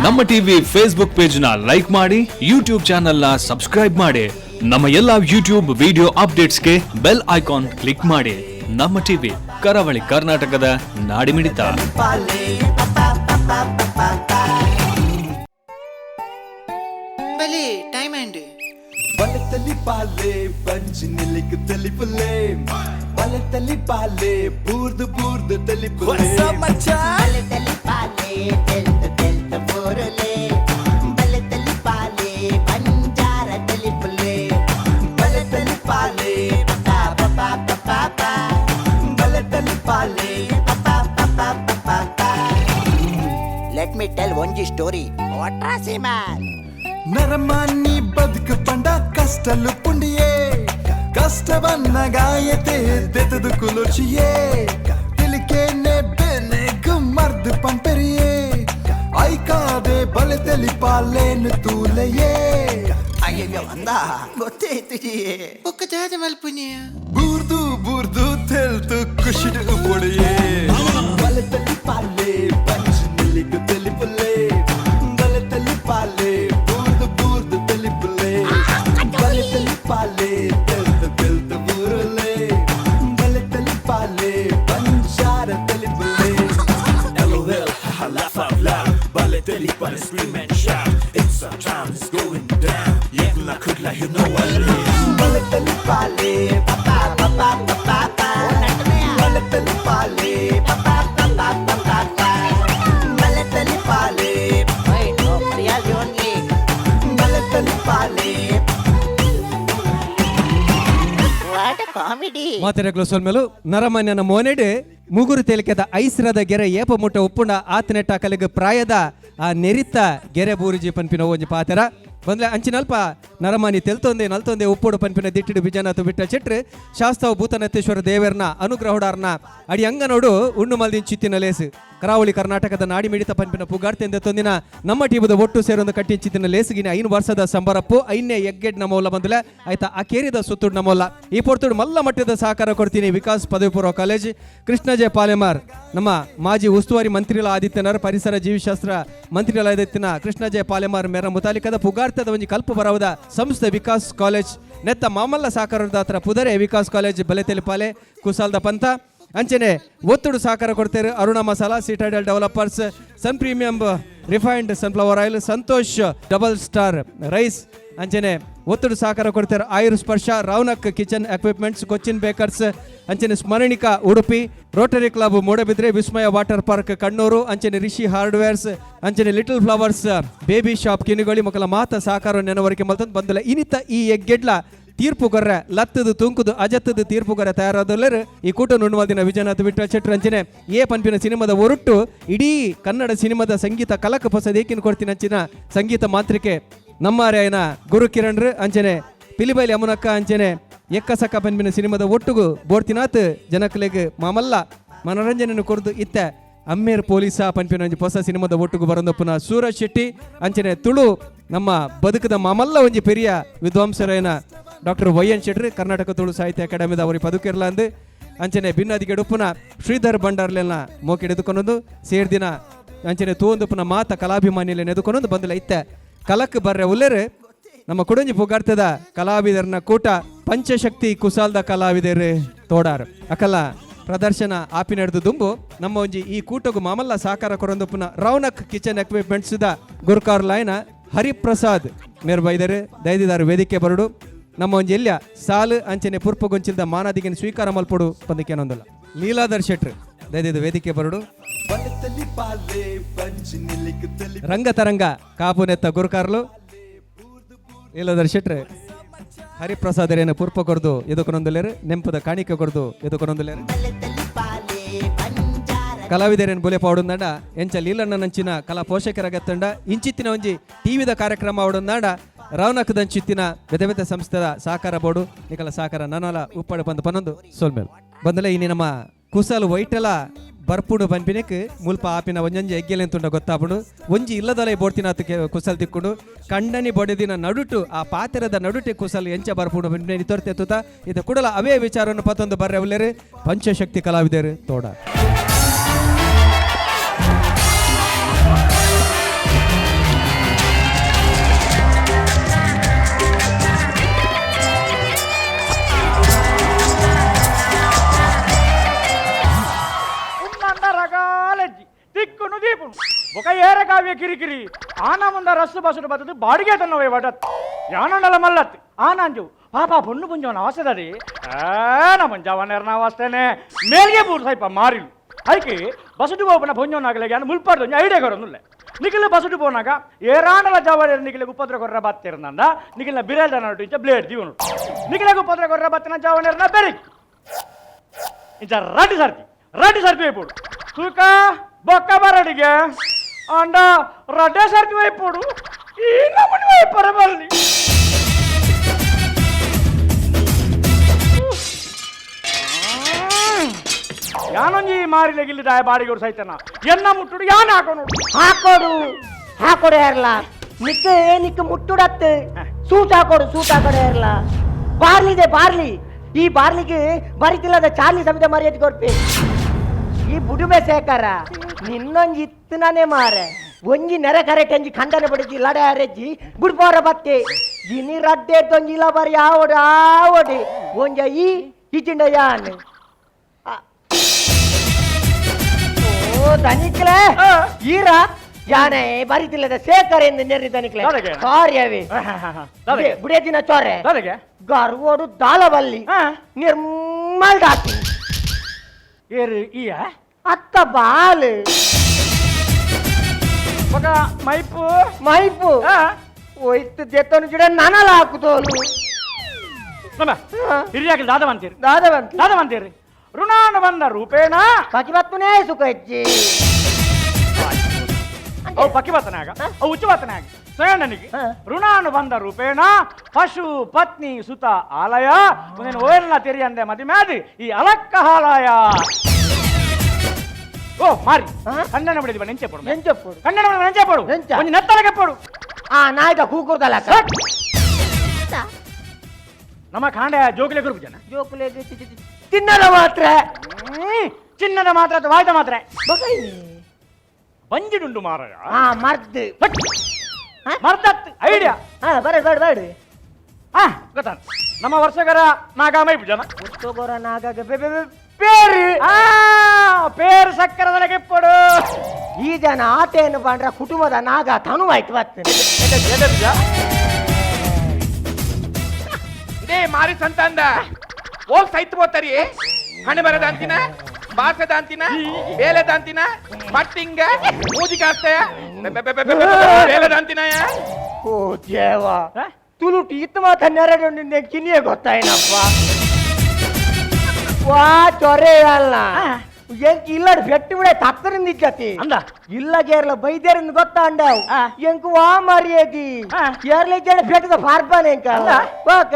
ನಮ್ಮ TV Facebook page ನ like ಮಾಡಿ, ಯೂಟ್ಯೂಬ್ ಚಾನೆಲ್ ನ ಸಬ್ಸ್ಕ್ರೈಬ್ ಮಾಡಿ. ನಮ್ಮ ಎಲ್ಲಾ ಯೂಟ್ಯೂಬ್ ವಿಡಿಯೋ ಅಪ್ಡೇಟ್ಸ್ಗೆ ಬೆಲ್ ಐಕಾನ್ ಕ್ಲಿಕ್ ಮಾಡಿ. ನಮ್ಮ ಟಿವಿ, ಕರಾವಳಿ ಕರ್ನಾಟಕದ ನಾಡಿಮಿಡಿತ. ಟೈಮ್ ಅಂಡ್ ಬಲತಲಿ ಪಾಲೆ ಬಂಜಿ ನಿಲಿಕ್ ತಲಿ ಪುಲೆ, ಬಲತಲಿ ಪಾಲೆ ಬೂರ್ದು ಬೂರ್ದು ತಲಿ ಪುಲೆ, ಬಲತಲಿ ಪಾಲೆ ತೆಲ್ತ ತೆಲ್ತ ಬೋರಲೆ, ಬಲತಲಿ ಪಾಲೆ ಬಂಜಾರ ತಲಿ ಪುಲೆ, ಬಲತಲಿ ಪಾಲೆ ಪಪಾ ಪಪಾ ಪಪಾ ಪಾ, ಬಲತಲಿ ಪಾಲೆ ಪಪಾ ಪಪಾ ಪಪಾ ಪಾ. ಲೆಟ್ ಮಿ ಟೆಲ್ ಒನ್ ಜಿ ಸ್ಟೋರಿ. ಒಟ್ರಾಸಿ ಮ್ಯಾನ್ ನರಮಾನಿ ಬದುಕು ಪಂಡ ಕಷ್ಟಲು ಪುಂಡಿಯೇ, ಕಷ್ಟವನ್ನ ಗಾಯತೆ ದೆತದು ಕುಲುಚಿಯೇ, ತಿಲಿಕೇನೆ ಬೆನೆ ಗುಮ್ಮರ್ದು ಪಂಪೆರಿಯೇ, ಐಕಾದೆ ಬಲತಲಿ ಪಾಲೇನು ತೂಲೆಯೇ. ಅಯ್ಯಯ್ಯೋ ಅಂದ ಗೊತ್ತೇ ಇತ್ತಿದೆಯೇ ಒಕ್ಕ ಜಾದ ಮಲ್ಪುನಿಯ ಬೂರ್ದು ಬೂರ್ದು ತೆಲ್ತು ಕುಶಿಡು ಪುಡಿಯೇ, ಬಲತಲಿ ಪಾಲೆ ಬಂಜಿ ನಿಲಿಕ್ ತಲಿ ಪುಲೆ, ಬಲತಲಿ ಪಾಲೆ ಬೂರ್ದು ಬೂರ್ದು ತಲಿ ಪುಲೆ, ಬಲತಲಿ ಪಾಲೆ ತೆಲ್ತು ತೆಲ್ತು ಬೂರಲೆ, ಬಲತಲಿ ಪಾಲೆ ಬಂಜಾರ ತಲಿ Phule. LOL, laugh out loud. Balotelli, but scream and shout. It's our time, it's going down. Yeah, I could let you know what it is. ಬಲತಲಿ ಪಾಲೆ ಪಪಾ ಪಪಾ ಪಪಾ ಪಾ, ಬಲತಲಿ ಪಾಲೆ ಪಪಾ ಪಪಾ ಪಪಾ ಪಾ, ಬಲತಲಿ ಪಾಲೆ wait, no, real only. ಬಲತಲಿ ಪಾಲೆ. What a comedy. ಮಾತೆರೆಗ್ಲು ಸೊಲ್ಮೆಲು ನರಮನ್ಯನ ಮೋನೆಡೆ ಮುಗುರು ತೇಲಿಕೆದ ಐಸ್ರದ ಗೆರೆ ಏಪ ಮುಟ್ಟ ಉಪ್ಪುಂಡ ಆತನೆಟ್ಟ ಕಲೆಗ ಪ್ರಾಯದ ಆ ನೆರಿತ ಗೆರೆ ಬೂರಿಜಿ ಪನ್ಪಿನ ಒಂಜಿ ಪಾತೆರ ಬಂದ್ಲೆ ಅಂಚಿನಲ್ಪ ನರಮನಿ ತೆಲ್ತೊಂದೆ ನಲ್ತೊಂದೆ ಉಪ್ಪುಡು ಪನ್ಪಿನ ದಿಟ್ಟಿಡು ಬಿಜಾನತು ಬಿಟ್ಟ ಚಿಟ್ರು ಶಾಸ್ತವ ಭೂತನತ್ತೇಶ್ವರ ದೇವರ್ನ ಅನುಗ್ರಹಡಾರ್ನ ಅಡಿ ಅಂಗನೋಡು ಉಣ್ಣು ಮಲ್ದಿನ ಚಿತ್ತಿನ ಲೇಸು ಕರಾವಳಿ ಕರ್ನಾಟಕದ ನಾಡಿ ಮಿಡಿತ ಪನ್ಪಿನ ಪುಗಾರ್ತೆಂದ ತೊಂದಿನ ನಮ್ಮ ಟೀಮದ ಒಟ್ಟು ಸೇರೊಂದು ಕಟ್ಟಿನ ಚಿತ್ತಿನ ಲೇಸಿಗಿನ 5 ವರ್ಷದ ಸಂಬರಪ್ಪು 5ನೇ ಎಗ್ಗೆಡ್ ನಮೋಲ್ಲ ಬಂದಲೆ ಆಯ್ತಾ ಆ ಕೇರಿದ ಸುತ್ತುಡು ನಮೋಲ್ಲ ಈ ಪೊರ್ತುಡು ಮಲ್ಲ ಮಟ್ಟದ ಸಹಕಾರ ಕೊಡ್ತೀನಿ. ವಿಕಾಸ್ ಪದವಿ ಪೂರ್ವ ಕಾಲೇಜ್ ಕೃಷ್ಣಜೆ ಪಾಲೆಮಾರ್ ನಮ್ಮ ಮಾಜಿ ಉಸ್ತುವಾರಿ ಮಂತ್ರಿಗಳ ಆದಿತ್ಯನರ್ ಪರಿಸರ ಜೀವಿಶಾಸ್ತ್ರ ಮಂತ್ರಿಗಳಾದಿತ್ಯನ ಕೃಷ್ಣಜೆ ಪಾಲೆಮಾರ್ ಮೇರ ಮುತಾಲಿಕದ ಪುಗಾರ್ತದ ಒಂಜಿ ಕಲ್ಪ ಬರವದ ಸಂಸ್ಥೆ ವಿಕಾಸ್ ಕಾಲೇಜ್ ನೆತ್ತ ಮಾಮಲ್ಲ ಸಹಕಾರದ ಹತ್ರ ಪುದರೆ ವಿಕಾಸ್ ಕಾಲೇಜ್ ಬಲೆತೆಲಿ ಪಾಲೆ ಕುಸಾಲ್ದ ಪಂಥ ಅಂಚನೆ ಒತ್ತುಡು ಸಹಕಾರ ಕೊಡ್ತಾರೆ. Aruna masala, Citadel developers, Sun premium refined sunflower oil, Santosh double star rice ಅಂಚನೆ ಒತ್ತುಡು ಸಹಕಾರ ಕೊಡ್ತಾರೆ. Ayur Sparsha, Raunak kitchen equipments, Cochin bakers ಅಂಚನೆ Smaranika Udupi, Rotary Club Moodabidri, Vismaya water park Kannur ಅಂಚನೆ ರಿಷಿ ಹಾರ್ಡ್ವೇರ್ಸ್ ಅಂಚನೆ little flowers baby shop Kinnigoli ಮೊಕಲ ಮಾತ ಸಹಕಾರ ನೆನವರಿಕೆ ಮಲ್ತಂದು ಬಂದಲ್ಲ ಇನ್ನಿತ ಈ ಎಗ್ಗೆಡ್ಲ ತೀರ್ಪು ಗೊರ್ರೆ ಲತ್ತದು ತುಂಕುದು ಅಜತ್ತದು ತೀರ್ಪು ಗೊರ್ರೆ ತಯಾರಾದಲ್ಲರು ಈ ಕೂಟ ನುಣ್ಣುವದಿನ ವಿಜಯನಾಥ್ ಬಿಟ್ಟ ಚೆಟ್ರಂಚಿನ ಏ ಪನ್ಪಿನ ಸಿನಿಮಾದ ಹೊರಟು ಇಡೀ ಕನ್ನಡ ಸಿನಿಮಾದ ಸಂಗೀತ ಕಲಕ ಹೊಸದೇಕಿನ ಕೊಡ್ತೀನಿ ಅಂಚಿನ ಸಂಗೀತ ಮಾತ್ರಿಕೆ ನಮ್ಮಾರ್ಯಾಯನ ಗುರು ಕಿರಣ್ ಅಂಚನೆ ಪಿಲಿಬೈಲಿ ಅಮುನಕ್ಕ ಅಂಚನೆ ಎಕ್ಕಸಕ್ಕ ಪನ್ಪಿನ ಸಿನಿಮಾದ ಒಟ್ಟುಗು ಬೋರ್ತಿನಾಥ್ ಜನಕಲೆಗ್ ಮಾಮಲ್ಲ ಮನೋರಂಜನೆ ಕೊರ್ದು ಇತ್ತ ಅಮ್ಮೇರ್ ಪೊಲೀಸ ಪನ್ಪಿನ ಒಂಜಿ ಹೊಸ ಸಿನಿಮಾದ ಒಟ್ಟುಗು ಬರಂದಪ್ಪನ ಸೂರಜ್ ಶೆಟ್ಟಿ ಅಂಚನೆ ತುಳು ನಮ್ಮ ಬದುಕದ ಮಾಮಲ್ಲ ಒಂಜಿ ಪೆರಿಯ ವಿದ್ವಾಂಸರೇನ ಡಾಕ್ಟರ್ ವೈ.ಎನ್. ಶೆಟ್ಟಿ ಕರ್ನಾಟಕ ತುಳು ಸಾಹಿತ್ಯ ಅಕಾಡೆಮಿದ ಅವರಿ ಪದುಕಿರ್ಲ ಅಂದು ಅಂಚನೆ ಭಿನ್ನದಿಗೆ ಉಪ್ಪುನ ಶ್ರೀಧರ್ ಭಂಡಾರ್ಲೆಲ್ಲ ಮೋಕೆ ಎದುಕೊಂಡೊಂದು ಸೇರ್ದಿನ ಅಂಚನೆ ತೂಂದುಪ್ಪನ ಮಾತ ಕಲಾಭಿಮಾನಿಲೆ ಎದುಕೊಂಡೊಂದು ಬಂದಿಲ್ಲ ಇತ್ತ ಕಲಕ್ ಬರ್ರೆ ಉಲ್ಲೇರು ನಮ್ಮ ಕುಡಂಜಿ ಪುಗಾರ್ತದ ಕಲಾವಿದರನ್ನ ಕೂಟ ಪಂಚಶಕ್ತಿ ಕುಸಾಲ್ದ ಕಲಾವಿದರು ತೋಡಾರು ಅಕಲ್ಲ ಪ್ರದರ್ಶನ ಆಪಿ ನಡೆದು ದುಂಬು ನಮ್ಮ ಒಂಜಿ ಈ ಕೂಟಗು ಮಾಮಲ್ಲ ಸಹಕಾರ ಕೊರೊಂದುಪ್ಪನ ರೌನಕ್ ಕಿಚನ್ ಎಕ್ವಿಪ್ಮೆಂಟ್ಸ್ ದ ಗುರ್ಕಾರ್ ಲಾಯ್ನ ಹರಿಪ್ರಸಾದ್ ಮೇರ್ ಬೈದರು ದೈದಿದಾರು ವೇದಿಕೆ ಬರಡು ನಮ್ಮ ಒಂಜಿ ಎಲ್ಯ ಸಾಲು ಅಂಚನೆ ಪುರ್ಪಗೊಂಚಿಲ್ದ ಮಾನದಿಗೆ ಸ್ವೀಕಾರ ಮಲ್ಪಡು ಪಂದಕ್ಕೇನೊಂದಲ್ಲ ಲೀಲಾಧರ್ ಶೆಟ್ರು ದೈದಿದ ವೇದಿಕೆ ಬರಡು ರಂಗತರಂಗ ಕಾಪುನೆತ್ತ ಗುರುಕಾರ್ಲು ಲೀಲಾಧರ್ ಶೆಟ್ರು ಹರಿಪ್ರಸಾದರೇನ ಪುರ್ಪ ಕೊರ್ದು ಎದುಕೊನೊಂದಲೇರು ನೆಂಪದ ಕಾಣಿಕೆ ಕೊರ್ದು ಎದುಕೊನೊಂದಲೇರು ಕಲಾವಿದರೇನು ಬೊಲೆ ಪಾವಡೊಂದಾಂಡ ಎಂಚ ಲೀಲಣ್ಣನಂಚಿನ ಕಲಾ ಪೋಷಕರಾಗತ್ತಂಡ ಇಂಚಿತ್ತಿನ ಒಂಜಿ ಟಿವಿದ ಕಾರ್ಯಕ್ರಮ ಆವಡೊಂದಾಂಡ ರೌನಕದಂಚಿತ್ತಿನ ಬೆತೆ ಬೆತೆ ಸಂಸ್ಥೆದ ಸಹಕಾರ ಬೋರ್ಡು ನಿಕಲ ಸಹಕಾರ ನನಲ ಉಪ್ಪಡು ಬಂದು ಪನ್ನೊಂದು ಸೋಲ್ಮೇಲು ಬಂದಲೆ ಇನ್ನು ನಮ್ಮ ಕುಸಲ್ ವೈಟೆಲ ಬರ್ಪುಡು ಪನ್ಪಿನಕ್ ಮುಲ್ಪ ಆಪಿನ ಒಂಜಂಜಿ ಎಗ್ಗೆಲೆಂತುಂಡ ಗೊತ್ತಾಪುಡು ಒಂಜಿ ಇಲ್ಲದಲೈ ಬೋಡ್ತಿನಾತ್ ಕುಸಲ್ ತಿಕ್ಕೊಂಡು ಕಂಡನಿ ಬೊಡೆದಿನ ನಡುಟು ಆ ಪಾತೆರದ ನಡುಟೆ ಕುಸಲ್ ಎಂಚ ಬರ್ಪುಡು ಪನ್ಪಿನ ತೋರ್ತೆತ್ತುತ್ತ ಇದು ಕೂಡಲ ಅವೇ ವಿಚಾರವನ್ನು ಪತ್ತೊಂದು ಬರ್ರೆ ಉಲ್ಲೇರು ಪಂಚಶಕ್ತಿ ಕಲಾವಿದರು ತೋಡ ದಿಕ್ಕುನು ದೀಪುನು ಬೊಕ ಏರ ಕಾವ್ಯ ಕಿರಿಕಿರಿ ಆನ ಮುಂದ ರಸ್ಸು ಬಸುಡು ಬತ್ತದು ಬಾಡಿಗೆ ತನ್ನವೇ ವಡತ್ ಯಾನಂಡಲ ಮಲ್ಲತ್ ಆನಂಜು ಪಾಪ ಪೊಣ್ಣು ಪುಂಜವನ ಅವಸರದಿ ನಮ್ಮಂಜವನ ಅವಸ್ಥೆನೆ ಮೇಲ್ಗೆ ಬೂರು ಸೈಪ ಮಾರಿಲು ಅದಕ್ಕೆ ಬಸುಡು ಬೋಪನ ಪುಂಜವನಾಗಲಿಗೆ ಅನ್ನು ಮುಲ್ಪಾಡ್ದು ಐಡಿಯಾ ಕೊರೊಂದುಲ್ಲೆ ನಿಖಿಲ ಬಸುಡು ಪೋನಾಗ ಏರಾಂಡಲ ಜವಾನ ನಿಖಿಲ ಉಪದ್ರ ಕೊರ್ರ ಬತ್ತಿರಂದ ನಿಖಿಲ ಬಿರೇಲ್ದ ನಟು ಬ್ಲೇಡ್ ದೀವನು ನಿಖಿಲ ಉಪದ್ರ ಕೊರ್ರ ಬತ್ತಿನ ಜವಾನ ಬೆರಿ ಇಂಚ ರಡ್ಡಿ ಸರ್ತಿ ವೈಪೋಡು ತೂಕ ಬೊಕ್ಕ ಬರಡಿಗೆ ಅಂಡ ರಡ್ಡೆ ಸರ್ತಿ ವೈಪೋಡು ಈ ನಮ್ಮನಿ ವೈಪರ ಬರಲಿ ಯಾನೊಂಜಿ ಮಾರಿಲೆ ಗಿಲ್ಲಿದಾಯ ಬಾಡಿಗೆ ಸೈತನ ಎನ್ನ ಮುಟ್ಟುಡು ಯಾನ ಹಾಕೋಡು ಹೇರ್ಲ ನಿಕ್ಕ ಮುಟ್ಟುಡತ್ತು ಸೂಟ್ ಹಾಕೋಡು ಹೇರ್ಲ ಬಾರ್ಲಿ ಈ ಬಾರ್ಲಿಗೆ ಬರಿತಿಲ್ಲದ ಚಾರ್ಲಿ ಸಮಿತ ಮರ್ಯಾದೆ ಕೊಡ್ಪೆ ಈ ಬುಡುಮೆ ಸೇಕಾರ ನಿನ್ನೊಂಜಿ ಇತ್ತನೇ ಮಾರೆ ಒಂಜಿ ನೆರೆ ಕರೆಕ್ಟ್ ಅಂಜಿ ಖಂಡನೆ ಪಡಿಸಿ ಲಡೆ ಅರೆಜ್ಜಿ ಬುಡ್ಪೋರ ಬತ್ತೆ ಜಿನಿ ರಡ್ಡೆ ತೊಂಜಿಲ ಬರಿ ಆವಡಿ ಒಂಜ ಈ ಚಿಂಡ ಯಾನ್ ಓ ದನಿಕ್ಲೆ ಈರ ಯಾನೆ ಬರಿತಿಲ್ಲದ ಸೇಕರ ಎಂದು ನೆರಿ ದನಿಕ್ಲೆ ಸಾರಿ ಅವಿ ಬುಡೇ ದಿನ ಚೋರೆ ಗರ್ವೋಡು ದಾಳವಲ್ಲಿ ನಿರ್ಮಲ್ ದಾತಿ ಏರು ಈಯ ಅತ್ತ ಬಾಲ್ ಬೊಕ ಮೈಪು ಒಯ್ತು ಜೆತ್ತನು ಜಿಡ ನನಲ ಹಾಕುತ್ತೋಲು ಹಿರಿಯಾಗಿ ದಾದವಂತೀರಿ ಋಣಾನು ಬಂದ ರೂಪೇಣ ಪಕಿಬತ್ತನೇ ಸುಖ ಹೆಚ್ಚಿ ಅವು ಪಕ್ಕಿಬತ್ತನಾಗ ಅವು ಉಚ್ಚುಬತ್ತನಾಗ ಸ್ವಯಂಡನಿಗೆ ಋಣಾನು ಬಂದ ರೂಪೇಣ ಪಶು ಪತ್ನಿ ಸುತ ಆಲಯ ನೀನು ಓಯಲ್ನ ತೆರಿಯಂದೆ ಮದಿಮ್ಯಾದಿ ಈ ಅಲಕ್ಕ ಹಾಲಾಯ ಓ ಮಾರಿ ಕಣ್ಣನ ಬಿಡಿದ ನೆಂಚೆ ಪಡು ಕಣ್ಣನ ನೆಂಚೆ ಪಡು ಒಂದು ನೆತ್ತಲಗೆ ಪಡು ನಾಯ್ಕ ಕೂಕುರ್ದಲ್ಲ ನಮ್ಮ ಕಾಂಡೆ ಜೋಕುಲೆ ಗುರುಪು ಜನ ಜೋಕುಲೆ ತಿನ್ನದ ಮಾತ್ರ ಚಿನ್ನದ ಮಾತ್ರ ವಾಯ್ದ ಮಾತ್ರ ಬಂಜಿಡುಂಡು ಮಾರಾಯ ಮರ್ದ್ ಮರ್ದತ್ ಐಡಿಯಾ ಬೇಡ ಗೊತ್ತ ನಮ್ಮ ವರ್ಷಗರ ನಾಗ ಮೈಪು ಜನ ವರ್ಷಗರ ನಾಗ ಪೇರು ಸಕ್ಕರದೊಳಗೆ ಪಡು ಈ ಜನ ಆಟೇನು ಬಂದ್ರ ಕುಟುಂಬದ ನಾಗ ತನುವಾಯ್ತು ಬರ್ತೇನೆ ಇದೇ ಮಾರಿ ಸಂತಾಂದ ಹೋಗ್ ಸೈತ್ ಹೋಗ್ತಾರಿ ಹಣೆ ಬರದ ಅಂತಿನ ಬಾಸದ ಅಂತಿನ ಬೇಲೆದ ಅಂತಿನ ಮಟ್ಟಿಂಗ ಮೂಜಿಕ ಆಗ್ತಾಯ ಬೇಲೆದ ಅಂತಿನ ಓ ದೇವ ತುಳುಟು ಇತ್ತು ಮಾತ ನೆರಡು ನಿನ್ನೆ ಕಿನಿಯೇ ಗೊತ್ತಾಯ್ನಪ್ಪ ವಾ ಚೊರೆ ಅಲ್ಲ ಎಂಕ್ ಇಲ್ಲಡ್ ಬೆಟ್ಟು ಬಿಡ ತತ್ತರಿಂದ ಇಜ್ಜತಿ ಅಂದ ಇಲ್ಲ ಗೇರ್ಲ ಬೈದೇರಿಂದ ಗೊತ್ತಾ ಅಂಡಾವ್ ಎಂಕ್ ವಾ ಮರಿಯದಿ ಏರ್ಲ ಜನ ಬೆಟ್ಟದ ಫಾರ್ಬಾನೆ ಎಂಕ ಬಾಕ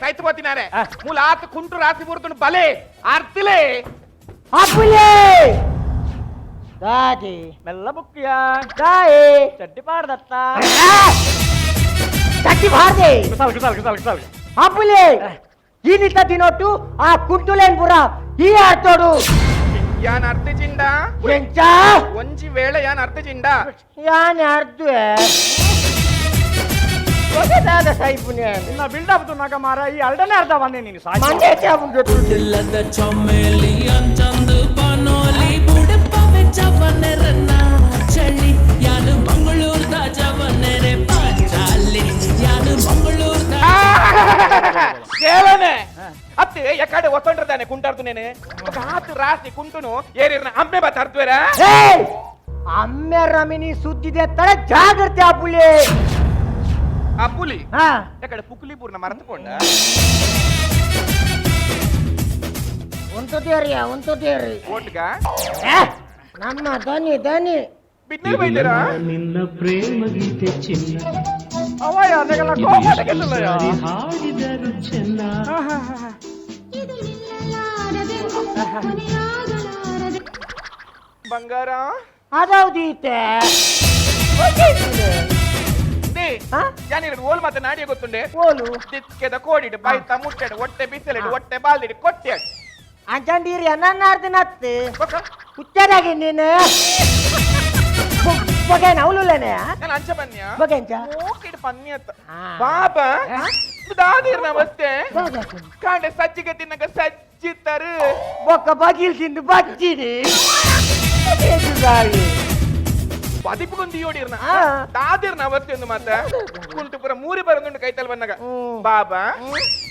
ಸೈತ್ ಹೋತಿನಾರೆ ಮೂಲ ಆತ ಕುಂಟು ರಾಸಿ ಬುರ್ತುಂಡು ಬಲೆ ಆರ್ತಿಲೆ ಅಪ್ಪುಲೆ ದಾದಿ ಮೆಲ್ಲ ಬುಕ್ಕಿಯ ದಾಯಿ ಚಡ್ಡಿ ಪಾಡ್ದತ್ತ ಚಟ್ಟಿ ಬಾರ್ದೆ ಕಿಸಾಲ್ ಅಪ್ಪುಲೆ ಈ ನಿತ್ತ ದಿನೊಟ್ಟು ಆ ಕುಂಟುಲೇನ್ ಪುರ ಈ ಆಡ್ತೋಡು ಯಾನ್ ಅರ್ಥ ಜಿಂಡ ಎಂಚ ಒಂಜಿ ವೇಳೆ ಯಾನ್ ಅರ್ಥ ಜಿಂಡ ಯಾನ್ ಅರ್ಧೆ ಒಗದಾದ ಸೈಪುನೆ ಇನ್ನ ಬಿಲ್ಡಪ್ ತುನ್ನಕ ಮಾರ ಈ ಅಲ್ಡನೇ ಅರ್ಧ ಬಂದೆ ನೀನು ಸಾಯಿ ಮಂಡೆ ಚಾಮುಂಡು ಇಲ್ಲದ ಚೊಮ್ಮೆಲಿ ಅಂಚಂದು ಪನೋಲಿ ಬುಡಪವೆ ಜವನೆರನ್ನ ಚಳಿ ಯಾನು ಮಂಗಳೂರ್ದ ಜವನೆರೆ ಪಾಂಚಾಲಿ ಯಾನು ಮಂಗಳೂರ್ದ ಕೇಳನೆ ಅತ್ತೆ ಯಾಕಡೆ ಒತ್ತೊಂಡ್ರದಾನೆ ಕುಂಟಾಡ್ತುನೇನೆ ಆತು ರಾಸಿ ಕುಂಟುನು ಏರಿರ್ನ ಅಮ್ಮೆ ಬತ್ತ ಅರ್ದ್ವೇರ ಅಮ್ಮೆ ರಮಿನಿ ಸುದ್ದಿದೆ ತಡ ಜಾಗ್ರತೆ ಅಪ್ಪುಲಿ ಆ ಪುಲಿ ಯಾಕಡೆ ಪುಕ್ಲಿಪುರ್ನ ಮರೆತುಕೊಂಡ ಒಂತದೇರಿ ಓಟ್ಗ ನಮ್ಮ ದನಿ ಬಿಡ್ನೆ ಬೈತೀರಾ ನಿನ್ನ ಪ್ರೇಮ ಗೀತೆ ಚಿನ್ನ ಅವಯ ಅದೆಲ್ಲ ಕೋಪಟ ಗೆಲ್ಲಲ್ಲ ಹಾಡಿದರು ಚೆನ್ನ ಬಂಗಾರ ಅದೌದೀತೆ ಯಾನಿರದು ಓಲ್ ಮತ್ತೆ ನಾಡಿಯ ಗೊತ್ತುಂಡೆ ಓಲು ದಿಕ್ಕೆದ ಕೋಡಿಡು ಬೈತ ಮುಟ್ಟೆಡು ಹೊಟ್ಟೆ ಬಿಸಿಲಿಡು ಹೊಟ್ಟೆ ಬಾಲ್ದಿಡು ಕೊಟ್ಟೆ ಅಂಚಂಡೀರಿ ನನ್ನ ಅರ್ಧನತ್ತು ಹುಚ್ಚದಾಗಿ ನೀನು ಬಗೆನ ಅವಳುಲೇನೆ ನಾನು ಅಂಚ ಬನ್ಯ ಬಗೆಂಚ ಮೂಕಿಡು ಪನ್ಯತ್ತ ಪಾಪ ದಾದಿರ್ ನಮಸ್ತೆ ಕಾಂಡೆ ಸಜ್ಜಿಗೆ ತಿನ್ನಕ ಸಜ್ಜಿತ್ತರು ಬೊಕ್ಕ ಬಗಿಲ್ ತಿಂದು ಬಚ್ಚಿಡಿ ಪದಿಪುಗೊಂದು ಓಡಿರ್ನ ಆ. ದಾದಿರ್ನ ಅವತ್ತೊಂದು ಮಾತ ಕುಂಟುಪುರ ಮೂರಿ ಬರಂದುಂಡು ಕೈತಲ್ ಬಂದಾಗ ಬಾಬಾ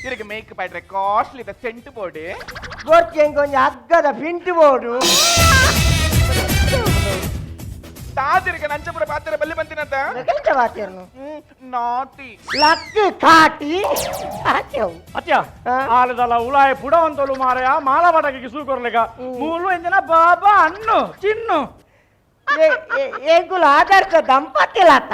ಇರಿಗೆ ಮೇಕ್ ಪಾಡ್ರೆ ಕಾಸ್ಟ್ಲಿ ದ ಸೆಂಟ್ ಬೋಡಿ ಗೊತ್ತೇಂ ಕೊಂಚ ಅಗ್ಗದ ಪಿಂಟು ಬೋಡು ದಾದಿರಿಗೆ ನಂಚಪುರ ಪಾತ್ರ ಬಲ್ಲಿ ಬಂತಿನಂತ ಕೆಲ್ಸ ಮಾಡ್ತೀರ್ನು ನಾಟಿ ಲಕ್ಕ ಕಾಟಿ ಹಾಕ್ಯವು ಅತ್ಯ ಆಲದಲ್ಲ ಉಲಾಯ ಪುಡವಂತಲು ಮಾರಯ ಮಾಲಬಟಗಿಗೆ ಸೂಕೊರ್ಲೆಗ ಮೂಲು ಎಂದಿನ ಬಾಬಾ ಅನ್ನು ಚಿನ್ನು ಏಗುಲು ಆಧಾರ್ಕ ದಂಪತಿ ಲತ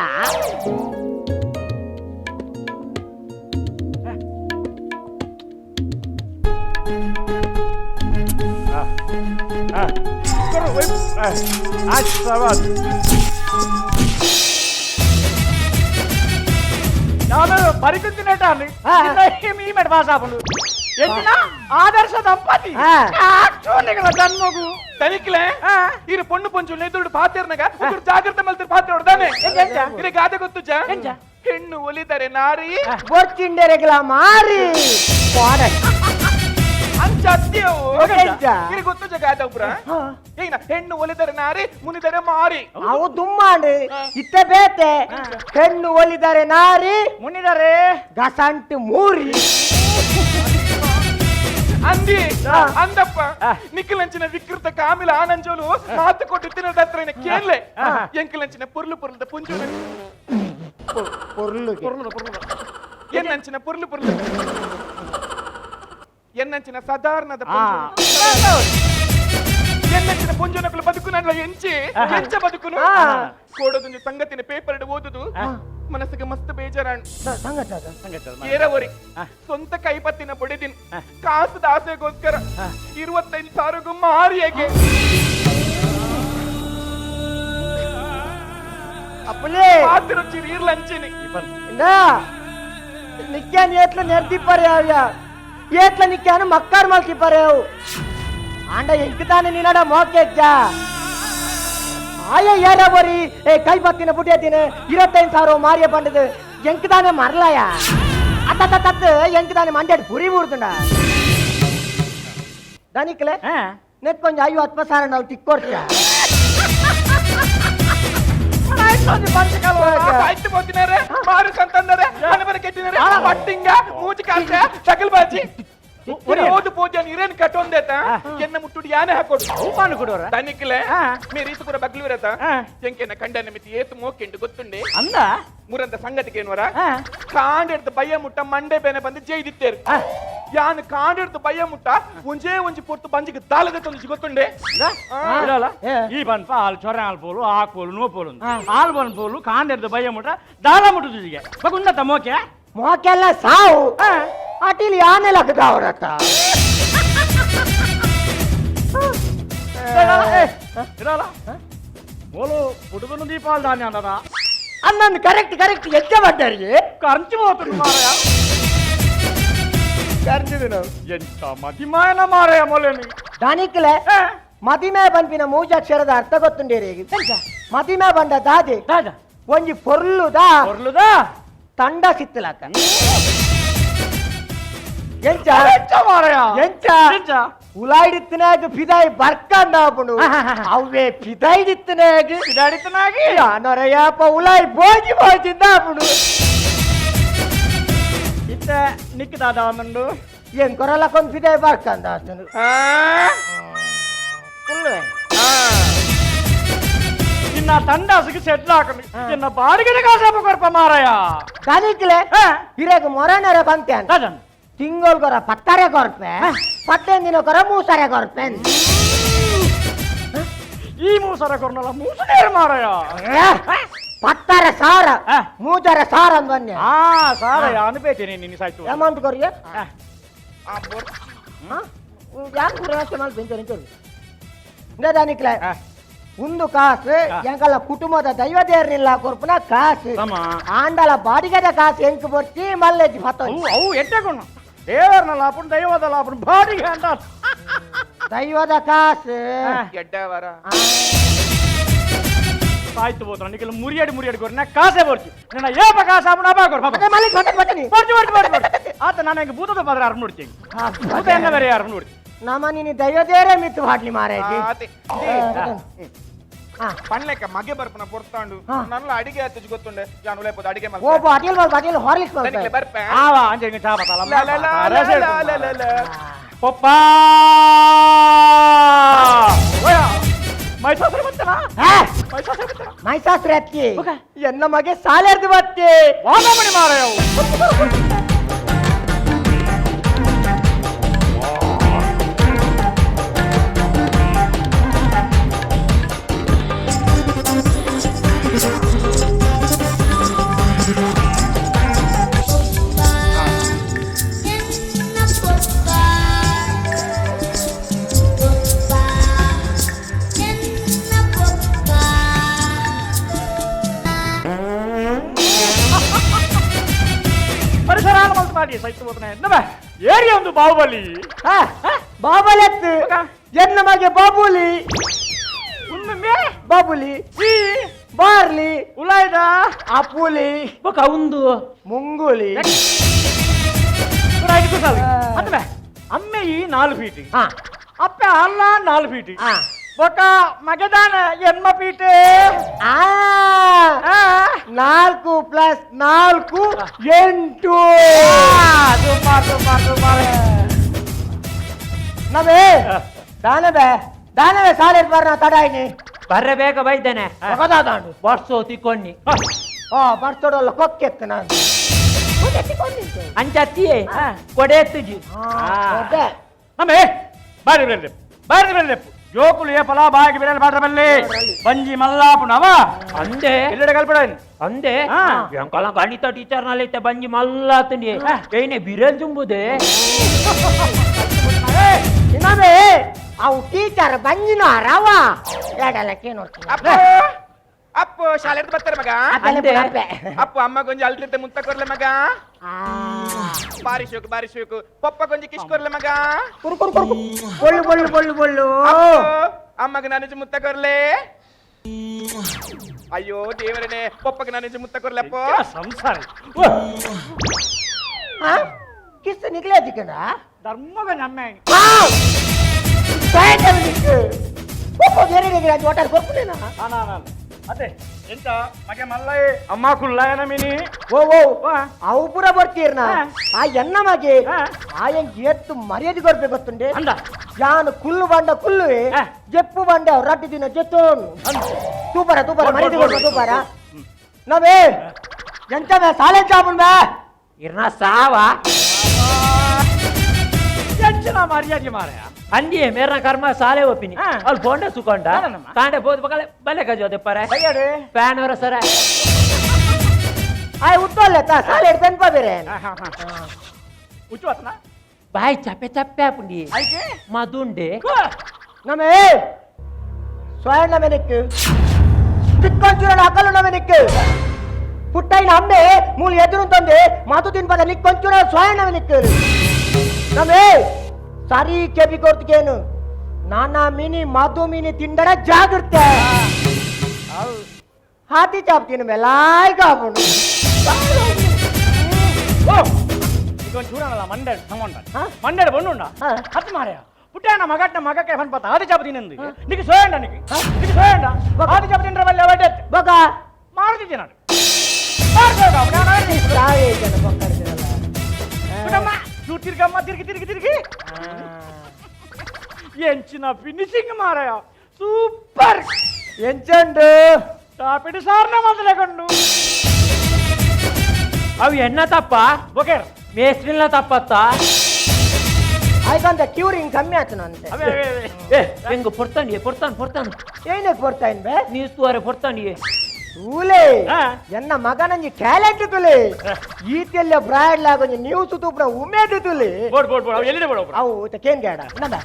ನಾನು ಪರಿಕುತ್ತಿನಟ ಅಲ್ಲಿ మీ మెడ బాసాపులు ఎంచిన ఆదర్శ దంపతి చూడగల జన్మగు ತನಿಕ್ಲೆ ಇರು ಪೊಣ್ಣು ಪೊಂಚು ನೆದುಡು ಪಾತಿರ್ನಾಗ ಒಂದು ಜಾಗ್ರತೆ ಮಲ್ತಿರ್ ಪಾತ್ರ ಹೊಡ್ದಾನೆ ಇರಿ ಗಾದೆ ಗೊತ್ತು ಜಾ ಹೆಣ್ಣು ಒಲಿದರೆ ನಾರಿ ಗೊತ್ತಿಂಡೆರೆಗಳ ಮಾರಿ ಅಂಚತ್ಯವು ಎಂಚ? ಇರಿ ಗೊತ್ತು ಜಾ ಗಾದೆ ಒಬ್ರ ಈಗ ಹೆಣ್ಣು ಒಲಿದರೆ ನಾರಿ ಮುನಿದರೆ ಮಾರಿ ಅವು ದುಮ್ಮಾಂಡು ಇತ್ತ ಬೇತೆ ಹೆಣ್ಣು ಒಲಿದರೆ ನಾರಿ ಮುನಿದರೆ ಗಸಂಟು ಮೂರಿ ಅಂದಿ ಅಂದಪ್ಪ ನಿಖಿಲಂಚಿನ ವಿಕೃತ ಕಾಮಿಲ ಆನಂಜೋಲು ಮಾತು ಕೊಟ್ಟು ತಿನ್ನದ ಹತ್ರ ಕೇಳಲೆ ಎಂಕಿಲಂಚಿನ ಪುರ್ಲು ಪುರ್ಲದ ಪುಂಜು ಎನ್ನಂಚಿನ ಪುರ್ಲು ಪುರ್ಲು ಎನ್ನಂಚಿನ ಸಾಧಾರಣದ ಎನ್ನಂಚಿನ ಪುಂಜನಕಲು ಬದುಕು ನನ್ನ ಎಂಚಿ ಎಂಚ ಬದುಕುನು ಕೋಡದೊಂದು ಸಂಗತಿನ ಪೇಪರ್ ಓದುದು ಮನಸ್ಸಿಗೆ ಮಸ್ತ್ ಬೇಜಾರಾಣ್ ಏರವರಿ ಸ್ವಂತ ಕೈಪತ್ತಿನ ಬಡಿದಿನ್ ಕಾಸದ ಆಸೆಗೋಸ್ಕರ 25,000 ಮಾರಿಯಾಗೆ ಅಪ್ಪಲೇ ಮಾತಿರೋ ಚಿರೀರ್ ಲಂಚಿನಿ నిక్కాను ఎట్లా నెరదిప్పారు ఎట్లా నిక్కాను మక్కారు మల్కిప్పారు అండ ఎంకుతాను నిన్నడ మోకెచ్చా ಆಯ ಏರವರಿ ಕೈ ಬತ್ತಿನ ಬುಡ್ಡೆ ತಿನ 25,000 ಮಾರಿಯ ಪಂಡದು ಎಂಕದಾನೆ ಮರಲಾಯ ಅತ್ತ ತತ್ತ ಎಂಕದಾನೆ ಮಂಡ್ಯಾಡು ಪುರಿ ಊರ್ದುಂಡ దానికలే నెక్ కొంచెం 50,000 ನಾವು ಟಿಕ್ಕೊರ್ಚ ಆಯ್ತು ಹೋಗ್ತಿನಾರೆ ಮಾರು ಸಂತಂದರೆ ಮನೆ ಕೆಟ್ಟಿನಾರೆ ಪಟ್ಟಿಂಗ ಮೂಜಿ ಕಾಸೆ ಸಕಲ್ ಬಾಜಿ ಓದು ಪೂಜೆ ಇರೇನ್ ಕಟ್ಟೊಂದೇತ ಎನ್ನ ಮುಟ್ಟುಡಿ ಯಾನೆ ಹಾಕೋಡು ಉಪಾನು ಕೊಡೋರ ತನಿಕ್ಲೆ మీరు ఈసు కూడా బగ్లు ఇరత ఎంకెన్న కండన మితి ఏతు మోకెండు ಗೊತ್ತುಂಡೆ ಅಂದ ಮುರಂದ ಸಂಗತಿಗೆ ಏನವರ ಕಾಂಡೆಡ್ದು ಬಯ್ಯ ಮುಟ್ಟ ಮಂಡೆ ಬೇನೆ ಬಂದು ಜೈದಿತ್ತೇರು ಯಾನ್ ಕಾಂಡೆಡ್ದು ಬಯ್ಯ ಮುಟ್ಟ ಒಂಜೇ ಒಂಜಿ ಪೊರ್ತು ಬಂಜಿಗೆ ದಾಲದ ತೊಂದು ಗೊತ್ತುಂಡೆ ಈ ಬನ್ ಪಾಲ್ ಚೊರಾಲ್ ಪೋಲು ಆಕ್ ಪೋಲು ನೋ ಪೋಲು ಆಲ್ ಬನ್ ಪೋಲು ಕಾಂಡೆಡ್ದು ಬಯ್ಯ ಮುಟ್ಟ ದಾಲ ಮುಟ್ಟುದು ಈಗ ಬಗುಂದತ ಮೋಕೆ ಮೋಕೆಲ್ಲ ಸಾವು ಅಟಿಲಿ ಆನೆ ಲಕ್ಕದವರತ್ತ మోలు పుట్టుతున్న దీపాలు దాన్ని అన్నదా అన్నది కరెక్ట్ ఎచ్చబడ్డారు కరంచిపోతుంది మారయ్య కరంచిదినావు ఎంత మతిమాయన మారయ్య మొలని దానికిలే మతిమే పంపిన ಮೂಜಾಕ್ಷರದ ಅರ್ಥ ಗೊತ್ತುಂಡೇರಿ ಮತಿಮೇ ಬಂದ ದಾದಿ ಒಂಜಿ ಪೊರ್ಲುದ ತಂಡ ಸಿತ್ತಲಕ ಎಂಚ ಎಂಚ ಉಲಾಯಿಡಿತ್ತಿನಾಗ ಫಿದಾಯಿ ಬರ್ಕಂದಾಪುಡು ಅವೇ ಫಿದಾಯಿಡಿತ್ತಿನಾಗ ನೊರೆಯಪ್ಪ ಉಲಾಯಿ ಬೋಜಿಂದಾಪುಡು ಇತ್ತ ನಿಕ್ಕಿದಾದವನ್ನುಂಡು ಏನ್ ಕೊರಲಕ್ಕೊಂದು ಫಿದಾಯಿ ಬರ್ಕಂದ ಅಷ್ಟನು ನಿನ್ನ ತಂಡಾಸಿಗೆ ಸೆಟ್ಲ್ ಹಾಕಲಿ ನಿನ್ನ ಬಾಡಿಗೆ ಕಾಸೇಪ ಕೊರಪ ಮಾರಯ್ಯ ಕಾನಿಕ್ಲೆ ಹಿರೇಗ ಮೊರನರ ಬಂತೆ ಅಂತ ತಿಂಗೋಲ್ ಕೊರ ಪತ್ತಾರೆ ಕೊರ್ಪೆ ಪಟ್ಟೆಂದಿನ ಕೊರ ಮೂಸರೆ ಕೊರ್ಪೆ ಈ ಮೂಸರ ಕೊರ್ನಲ್ಲ ಮೂಸನೇರು ಮಾರಯ್ಯ ಪತ್ತಾರೆ ಸಾರ ಮೂಜರ ಸಾರ ಅಂದ್ ಬನ್ನಿ ಸಾರಯ್ಯ ಅನ್ಬೇತೀನಿ ನಿನ್ನ ಸಾಯ್ತು ಅಮೌಂಟ್ ಕೊರಿಗೆ ಯಾರು ಕೂಡ ಮಾಡಿ ಬೆಂಚರು ಇಂದಾನಿಕ್ಲೆ ಒಂದು ಕಾಸು ಎಂಕಲ್ಲ ಕುಟುಂಬದ ದೈವ ದೇವರಿಲ್ಲ ಕೊರ್ಪುನ ಕಾಸು ಆಂಡಲ ಬಾಡಿಗೆದ ಕಾಸು ಎಂಕ್ ಬರ್ತಿ ಮಲ್ಲೆಜ್ ಅವು ಎಟ್ಟೆಕೊಂಡು ದೇವರನ ಲಾಪುನ್ ದೈವದ ಲಾಪುನ್ ಬಾಡಿಗೆ ಅಂತ ದೈವದ ಕಾಸು ಎಡ್ಡವರ ಸಾಯ್ತು ಹೋತ್ರ ನಿಖಿಲ್ ಮುರಿಯಾಡಿ ಕೊರ್ನ ಕಾಸೆ ಬರ್ತಿ ನನ್ನ ಏಪ ಕಾಸ ಅಪ್ಪ ಕೊರ್ ಮಲ್ಲಿಕ್ ಬಟ್ಟನಿ ಬರ್ತಿ ಆತ ನಾನು ಹೆಂಗೆ ಭೂತದ ಪದ್ರ ಯಾರು ನೋಡ್ತೀನಿ ಭೂತ ಎನ್ನ ಬೇರೆ ಯಾರು ನೋಡ್ತೀನಿ ನಮ್ಮ ನೀನು ದೈವದೇರೇ ಮಿತ್ತು ಹಾಡ್ಲಿ ಮಾರಾಯ್ತಿ ಪಣ್ಲೆಕ್ಕ ಮಗೆ ಬರ್ಪನ ಪೊರ್ತಾಂಡು ನನ್ನ ಅಡಿಗೆ ಹತ್ತಿಜ್ ಗೊತ್ತುಂಡೆ ಯಾನು ಲೇಪದ ಅಡಿಗೆ ಓ ಬಾಟಿಲ್ ಹಾರ್ಲಿಕ್ಸ್ ಬರ್ಪೆ ಆವಾ ಅಂಜೆ ಚಾ ಬತ್ತಲ್ಲ ಪಪ್ಪ ಮೈಸಾಸುರ ಬಂತನಾ ಮೈಸಾಸುರ ಬಂತನ ಮೈಸಾಸುರ ಅತ್ತಿ ಎನ್ನ ಮಗೆ ಸಾಲೆರ್ದು ಬತ್ತೆ ವಾದಮಣಿ ಮಾರಾಯವು ಪರಿಸರಾಲ ಮಾಡಿ ಸೈತು ಹೋದನೆ ಏರಿಯ ಒಂದು ಬಾಹುಬಲಿ ಬಾಬಲಿ ಎತ್ತು ಎನ್ನ ಮಗೆ ಬಾಬುಲಿ ಒಮ್ಮೆ ಬಾಬುಲಿ ಬಾರ್ಲಿ ಉಲಾಯ್ದ ಅಪುಲಿ ಒಂದು ಮುಂಗುಲಿ ಅಂದ್ರೆ ಅಮ್ಮೆ ಈ 4 ಫೀಟ್ ಹಾ ಅಪ್ಪೆ ಅಲ್ಲ 4 ಫೀಟ್ ಹಾ ఒక మగదాన ఎన్మ పీటే 4 + 4 8 ನವೇ ದಾನವೇ ಸಾಲೆ ಬರ್ನ ತಡಾಯಿನಿ ಬರಬೇಕ ಬೈದೇನೆ ಮಗದಾದಾಂಡು ಬರ್ಸೋ ತಿಕ್ಕೊಂಡಿ ಬರ್ಸೋಡಲ್ಲ ಕೊಕ್ಕೆತ್ತು ನಾನು ಅಂಚತ್ತಿಯೇ ಕೊಡೆ ಎತ್ತುಜಿ అమ్మే బారి వెళ్ళే బారి వెళ్ళే జోకులు ఏ పలా బాగి బిరల్ బాడ్రబల్లి ಬಂಜಿ ಮಲ್ಲಾಪು ನವ ಅಂದೆ ಎಲ್ಲೆಡೆ ಕಲ್ಪಡಾನಿ ಅಂದೆ ಎಂಕಲ ಗಣಿತ ಟೀಚರ್ ನಲ್ಲೈತೆ ಬಂಜಿ ಮಲ್ಲಾತಂಡಿ ಏನೇ ಬಿರಲ್ ತುಂಬುದೆ ಇನ್ನೊಮ್ಮೆ ಅವು ಟೀಚರ್ ಬಂಜಿನ ರವ ಎರಡಲ್ಲಕ್ಕೆ ನೋಡ್ತೀನಿ ಅಪ್ಪು ಶಾಲೆ ಬರ್ತಾರೆ ಮಗ ಅಪ್ಪು ಅಮ್ಮ ಕೊಂಚ ಅಲ್ತಿರ್ತೆ ಮುತ್ತ ಕೊರ್ಲೆ ಮಗ ಬಾರಿ ಶೋಕು ಪಪ್ಪ ಕೊಂಚ ಕಿಶ್ ಕೊರ್ಲೆ ಮಗ ಬೊಳ್ಳು ಬೊಳ್ಳು ಬೊಳ್ಳು ಬೊಳ್ಳು ಅಮ್ಮಗ ನಾನು ಮುತ್ತ ಕೊರ್ಲೆ ಅಯ್ಯೋ ದೇವರನೇ ಪಪ್ಪಗೆ ನಾನು ಮುತ್ತ ಕೊರ್ಲೆಪ್ಪ ಸಂಸಾರ ಕಿಸ್ ನಿಕ್ಲೇ ಚಿಕ್ಕನ ಧರ್ಮಗ ನಮ್ಮೆ ఓటర్ కొడుకునేనా అదే ಎಂತ ಮಗೆ ಮಲ್ಲೈ ಅಮ್ಮ ಕುಲ್ಲಾಯನ ಮಿನಿ ಓ ಅವು ಪೂರ ಬರ್ತೀರ್ನ ಆ ಎನ್ನ ಮಗೆ ಆಯಂ ಎತ್ತು ಮರ್ಯಾದೆ ಕೊಡ್ಬೇಕು ಗೊತ್ತುಂಡೆ ಅಂದ ಯಾನು ಕುಲ್ಲು ಬಂಡ ಕುಲ್ಲು ಜಪ್ಪು ಬಂಡ ರಟ್ಟಿ ದಿನ ಜೆತ್ತೋನು ತೂಪರ ಮರ್ಯಾದೆ ಕೊಡ್ಬೇಕು ತೂಪರ ನವೇ ಎಂತ ಸಾಲೆ ಚಾಪುನ್ ಬೇ ಇರ್ನ ಸಾವ ಎಂಚಿನ ಮರ್ಯಾದೆ ಮಾರಯ ಅಂದಿಯೇ ಮೇರ್ನ ಕರ್ಮ ಸಾಲೆ ಒಪ್ಪಿನಿ ಅಲ್ಲಿ ಬೋಂಡ ಸುಕೊಂಡ ಕಾಂಡೆ ಬೋದು ಬಗಲೆ ಬಲೆ ಕಜೋದೆ ಪರೆ ಬೈಯಾಡೆ ಫ್ಯಾನ್ ಅವರ ಸರ ಆಯ್ ಉತ್ತೋಲ್ಲ ತಾ ಸಾಲೆ ಹಿಡ್ತನ್ಪ ಬೇರೆ ಉಚ್ಚುವತ್ನ ಬಾಯ್ ಚಪ್ಪೆ ಚಪ್ಪೆ ಪುಂಡಿ ಐಕೆ ಮದುಂಡೆ ನಮೇ ಸ್ವಯಂ ನಮೆನಿಕ್ಕು ತಿಕ್ಕೊಂಚೂರ ಅಕಲು ನಮೆನಿಕ್ಕು ಪುಟ್ಟೈನ ಅಮ್ಮೆ ಮೂಲ ಎದುರು ತಂದೆ ಮಾತು ತಿನ್ಪದ ನಿಕ್ಕೊಂಚೂರ ಸ್ವಯಂ ನಮೆನಿಕ್ಕು ನಮೇ ಸಾರಿ ಕೆಬಿ ಕೊಡ್ತಿಗೇನು ನಾನಾ ಮೀನಿ ಮಾತು ಮೀನಿ ತಿಂದರ ಜಾಗೃತೆ ಹಾತಿ ಚಾಪ್ತೀನಿ ಮೆಲಾಯ್ ಕಾಪುಂಡು ಈಗ చూడాల మండెడ్ సంబండ మండెడ్ బొన్నుండా హత్ మారయ పుట్టాన మగట్ట మగకే ఫన్ పత ఆది చాప తినంది నీకు సోయండా నీకు సోయండా ఆది చాప తినర వల్ల ఎవడే బొక మారుతి తినాడు మారుతోడా ఉడానా సాయే జన బొక్కర్దిరల పుట్టమ్మ తిరిగమ్మ తిరిగి ఎంచిన ఫినిషింగ్ మారయ సూపర్ ಎಂಚಂಡು ಟಾಪಿಡಿ ಸಾರ್ನ ಮೊದಲೇಕೊಂಡು ಅವು ಎನ್ನ ತಪ್ಪ ಬೊಕೇರ್ ಮೇಸ್ಟ್ರಿನ ತಪ್ಪತ್ತ ಆಯ್ತಂತ ಕ್ಯೂರಿಂಗ್ ಕಮ್ಮಿ ಆಯ್ತು ಅಂತೆ ಹೆಂಗ ಪೊರ್ತಾನ್ ಏನಕ್ಕೆ ಬರ್ತಾ ಇನ್ ಬೇ ನೀಸ್ತುವರೆ ಪೊರ್ತಾನಿ ಊಲೆ ಎನ್ನ ಮಗನಂಜಿ ಟ್ಯಾಲೆಂಟ್ ತುಲೆ ಈತೆಲ್ಲ ಬ್ರಾಡ್ ಲಾಗೊಂಜಿ ನ್ಯೂಸ್ ತೂಪ್ರ ಉಮೇದು ತುಲೆ ಬೋಡ್ ಎಲ್ಲಿದೆ ಬೋಡ ಅವು ಕೇನ್ ಗೇಡ ನಮ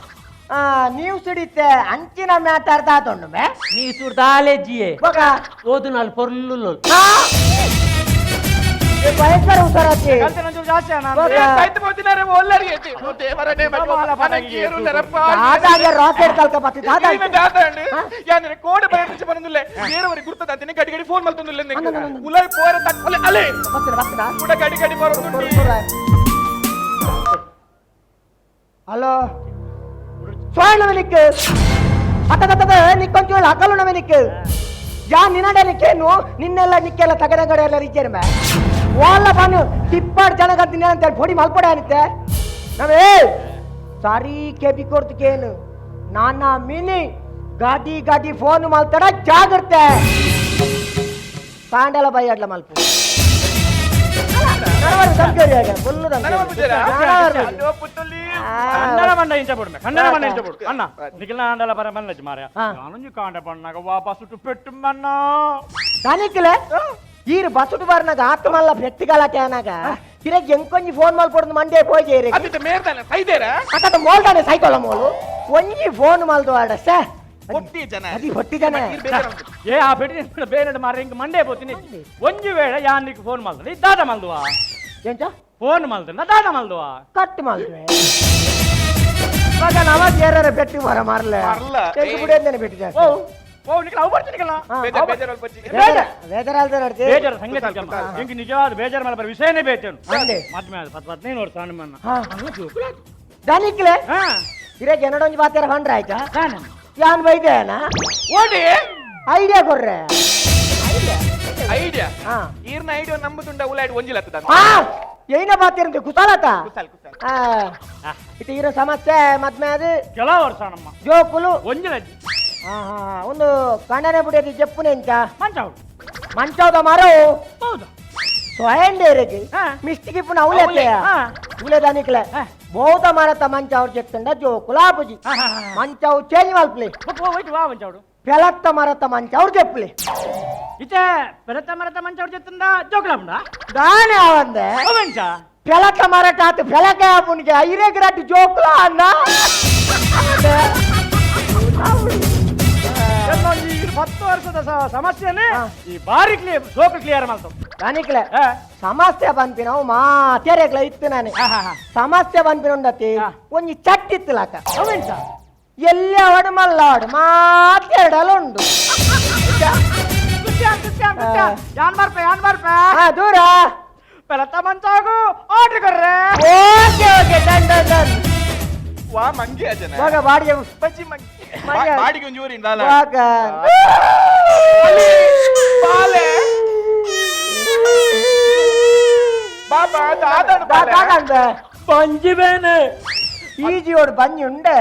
ನ್ಯೂಸ್ ಹಿಡಿತೆ ಅಂಚಿನ ಮ್ಯಾಟರ್ ತಾತೊಂಡು ಬೇ ನೀ ಸುರ್ದಾಲೆಜ್ಜಿಯೇ ಬೊಕ ಓದು ನಾಲ್ ಪೊರ್ಲು ಭಯಂಕರ ಹುಷಾರಾತಿ ಕಲ್ತೆ ನಂಚೂರು ಜಾಸ್ತಿ ಸೈತ್ ಬೋದಿನಾರೆ ಒಲ್ಲರಿಗೆ ದೇವರನೇ ಆದಾಗ ರಾಕೆಟ್ ಕಲ್ಕ ಬತ್ತಿ ಯಾನೆ ಕೋಡೆ ಬರ నుంచి ಬಂದುಲೆ ಬೇರೆವರಿಗೆ ಗುರ್ತದ ಅಂತೀನಿ ಗಡಿ ಫೋನ್ ಮಲ್ತೊಂದುಲೆ ಉಲೈ ಪೋರೆ ತಕ್ಕಲೆ ಅಲೆ ಬತ್ತಿನ ಕೂಡ ಗಡಿ ಬರೋದು ಹಲೋ ಸೋಯಣವನಿಕ್ ಅತ್ತದ ನಿಕ್ಕೊಂಚೂರು ಹಗಲುಣವನಿಕ್ ಯಾ ನಿನ್ನಡೆ ನಿಕ್ಕೇನು ನಿನ್ನೆಲ್ಲ ನಿಕ್ಕೆಲ್ಲ ತಗದಗಡೆ ಎಲ್ಲ ರೀಚೇರಿ ಮೇ ಓಲ್ಲ ಬಾನು ತಿಪ್ಪಾಡು ಜನಗಂತೀನಿ ಅಂತೇಳಿ ಪೊಡಿ ಮಲ್ಪಡೆ ಅನಿತ್ತೆ ನಾವೇ ಸಾರಿ ಕೆಬಿ ಕೊಡ್ತಕೇನು ನಾನ ಮಿನಿ ಗಾಡಿ ಫೋನ್ ಮಲ್ತಾಡ ಜಾಗ್ರತೆ ಪಾಂಡೆಲ್ಲ ಬೈಯಾಡ್ಲ ಮಲ್ಪ ಕನ್ನಡ ಮಂಡ ಇಂಚ ಬಿಡ್ಮೆ ಕನ್ನಡ ಮಂಡ ಇಂಚ ಬಿಡು ಅಣ್ಣ ನಿಖಿಲ ಆಂಡಲ ಬರ ಮನ್ನಜ್ ಮಾರ್ಯ ನಾನೊಂದು ಕಾಂಡ ಪಣ್ಣಾಗ ವಾಪಸ್ ಪೆಟ್ಟು ಮನ್ನ దానికిలే ఈరు బస్సుడు బారినాక ఆత్మల్ల వ్యక్తిగలకేనాక తిరగి ఎంకొంచి ఫోన్ మాల్ పడుతుంది మండే పోయి చేరే ಅದಿಟ್ಟು ಮೇರ್ತಾನೆ ಸೈದೇರ అక్కడ మోల్దానే సైకిల్ మోలు కొంచి ఫోన్ మాల్తో ఆడసే పొట్టి జನ అది పొట్టి జన ఏ ఆ పెట్టి ಬೇರೆ ಮಾರ್ರೆ ಇಂಕ ಮಂಡೇ పోತೀನಿ ಒಂಜಿ ವೇಳ ಯಾನಿಗೆ ಫೋನ್ ಮಾಡ್ತಾರೆ ದಾದ ಮಲ್ದುವಾ ఏంటో ಫೋನ್ ಮಲ್ದನ ದಾದ ಮಲ್ದುವಾ కట్టు మాల్దే మగ నవ చేరర పెట్టి మర మార్లే ಮರ್ಲ. ఎక్కుడేందని పెట్టి ಓ ಓ ನಿಖಿಲ ಅವು ಬರ್ತೀನಿ ಬೇಜಾರಲ್ಲಿ ಬಚ್ಚಿಗೆ వేదరాలు నడితే ಬೇಜಾರ ಸಂಗತಿ ಇಂಕ ನಿಜವಾದ ಬೇಜಾರ ಮೇಲೆ ಬರ ವಿಷಯನೇ ಬೇಚೇನು ಅಂದೆ ಮತ್ತೆ 15 ವರ್ಷ ಅಣ್ಣ దానికిలే ಹಾ ಇರೇ ಜನಡೊಂಜಿ ಬಾತೆರ ಹೊಂಡ್ರ ಆಯ್ತಾ ಯಾನ್ ಬೈದೇನಾ ಓಡಿ ಐಡಿಯಾ ಕೊರ್ರೆ ಐಡಿಯಾ ಹಾ ಈರ್ನ ಐಡಿಯಾ ನಂಬುದುಂಡ ಉಲಾಯ್ಡ್ ಒಂಜಿಲತ್ತದ ಆ ಏನ ಬಾತಿರಂತೆ ಕುಸಾಲತ ಕುಸಲ್ ಕುಸಲ್ ಇಟ್ಟು ಇರೋ ಸಮಸ್ಯೆ ಮದ್ಮೆ ಅದು ಕೆಲವು ವರ್ಷ ನಮ್ಮ ಜೋಕುಲು ಒಂಜಿಲ ಒಂದು ಕಂಡನೆ ಬಿಡೋದು ಜಪ್ಪುನೆ ಇಂಚ ಮಂಚ ಮಂಚೌದ ಮರೋ ಹೌದು ಸ್ವಯಂಡೇರಿಗೆ ಹಾ. ಮಿಸ್ಟಿಗೆ ಪುನ ಅವಲೇತೆ ಹಾ. ಉಲೇದಾನಿಕ್ಲೆ ಹಾ. ಬಹುತ ಮರತ ಮಂಚವ್ರು చెప్తుండ జోకులు ఆపుజి మంచవు చేంజ్ మల్పలే ಹೋಯ್ತು ವಾ ಮಂಚವಡು పెలత్త మరత మంచವ್ರು చెప్పలే ಇತ್ತೆ ಬೆರತ ಮರತ ಮಂಚವಡು చెప్తుందా జోకులాముండ దానే అవందే ಮಂಚ పెలక మరట అటు పెలక ఆపునికి ఐరేగిరట్టు జోకులా అన్న ಈ 10 ವರ್ಷದ ಸಮಸ್ಯೆನೇ ಈ ಬಾರಿ ಸೋಕು ಕ್ಲಿಯರ್ ಮಾಡ್ತಾವ దానికిలే సమస్య పంపినావు మా తెరేగ్ల ఇస్తున్నాను సమస్య పంపినుండతి కొంచెం చట్టిత్తులాక ఎల్లేవాడు మల్లాడు మా తేడలుండు దూరా పెలత మంచాగు ఆర్డర్ కర్రే okay okay done done done ವಾ ಮಂಗಿ ಅಜನ బాగా బాడి ಬಜ್ಜಿ ಮಂಗಿ ಬಾಡಿಗೆ ಒಂದು ಊರಿಂದ ಅಲ್ಲ బాగా ಬಾಲೆ ಬಾಬಾ ದಾದನ ಬಾಲೆ బాగా ಪಂಜಿ ಬೇನೆ ఈజీవాడు బండి ఉండే